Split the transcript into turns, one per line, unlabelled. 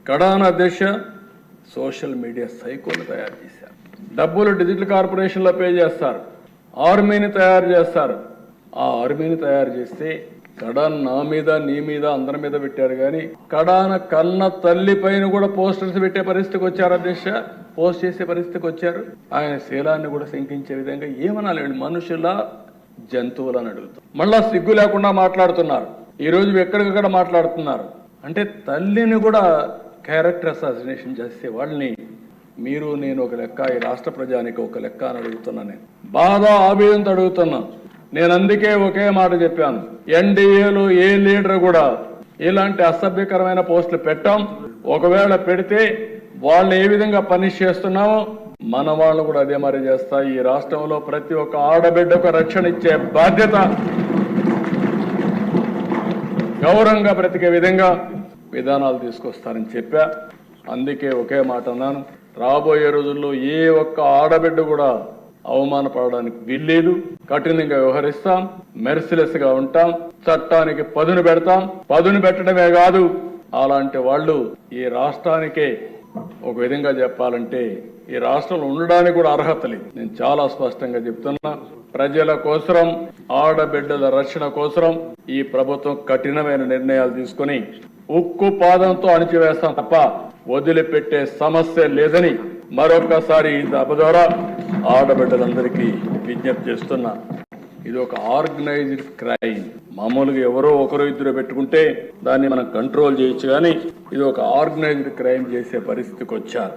కడాన అధ్యక్ష social media సైకోలు తయారు చేశారు. డబ్బులు డిజిటల్ కార్పొరేషన్లో పే చేస్తారు, ఆర్మీని తయారు చేస్తారు. ఆ ఆర్మీని తయారు చేస్తే కడాన్ నా మీద నీ మీద అందరి మీద పెట్టారు, కానీ కడాన కన్న తల్లి పైన కూడా పోస్టర్స్ పెట్టే పరిస్థితికి వచ్చారు అధ్యక్ష, పోస్ట్ చేసే పరిస్థితికి వచ్చారు. ఆయన శీలాన్ని కూడా శంకించే విధంగా ఏమనాలండి, మనుషుల జంతువులని అడుగుతాం. మళ్ళా సిగ్గు లేకుండా మాట్లాడుతున్నారు. ఈరోజు ఎక్కడికక్కడ మాట్లాడుతున్నారు. అంటే తల్లిని కూడా క్యారెక్టర్ అసాసినేషన్ చేస్తే వాళ్ళని మీరు నేను ఒక లెక్క, ఈ రాష్ట్ర ప్రజానికి ఒక లెక్క అని అడుగుతున్నా. నేను బాధ ఆవేదనతో అడుగుతున్నా. నేను అందుకే ఒకే మాట చెప్పాను, ఎన్డీఏలో ఏ లీడర్ కూడా ఇలాంటి అసభ్యకరమైన పోస్టులు పెట్టాం. ఒకవేళ పెడితే వాళ్ళని ఏ విధంగా పనిష్ చేస్తున్నామో మన వాళ్ళు కూడా అదే మరి చేస్తా. ఈ రాష్ట్రంలో ప్రతి ఒక్క ఆడబిడ్డకు రక్షణ ఇచ్చే బాధ్యత, గౌరవంగా బ్రతికే విధంగా విధానాలు తీసుకొస్తారని చెప్పా. అందుకే ఒకే మాట అన్నాను, రాబోయే రోజుల్లో ఏ ఒక్క ఆడబిడ్డ కూడా అవమానపడడానికి వీల్లేదు. కఠినంగా వ్యవహరిస్తాం, మెర్సిలెస్ గా ఉంటాం, చట్టానికి పదును పెడతాం. పదును పెట్టడమే కాదు, అలాంటి వాళ్ళు ఈ రాష్ట్రానికే ఒక విధంగా చెప్పాలంటే ఈ రాష్ట్రంలో ఉండడానికి కూడా అర్హత లేదు. నేను చాలా స్పష్టంగా చెప్తున్నా, ప్రజల కోసరం, ఆడబిడ్డల రక్షణ కోసరం ఈ ప్రభుత్వం కఠినమైన నిర్ణయాలు తీసుకుని ఉక్కు పాదంతో అణిచివేస్తాం తప్ప వదిలిపెట్టే సమస్య లేదని మరొకసారి ఈ సభ ద్వారా ఆడబిడ్డలందరికీ విజ్ఞప్తి చేస్తున్నా. ఇది ఒక ఆర్గనైజ్డ్ క్రైమ్. మామూలుగా ఎవరో ఒకరు ఇద్దరు పెట్టుకుంటే దాన్ని మనం కంట్రోల్ చేయొచ్చు, కానీ ఇది ఒక ఆర్గనైజ్డ్ క్రైమ్ చేసే పరిస్థితికి వచ్చారు.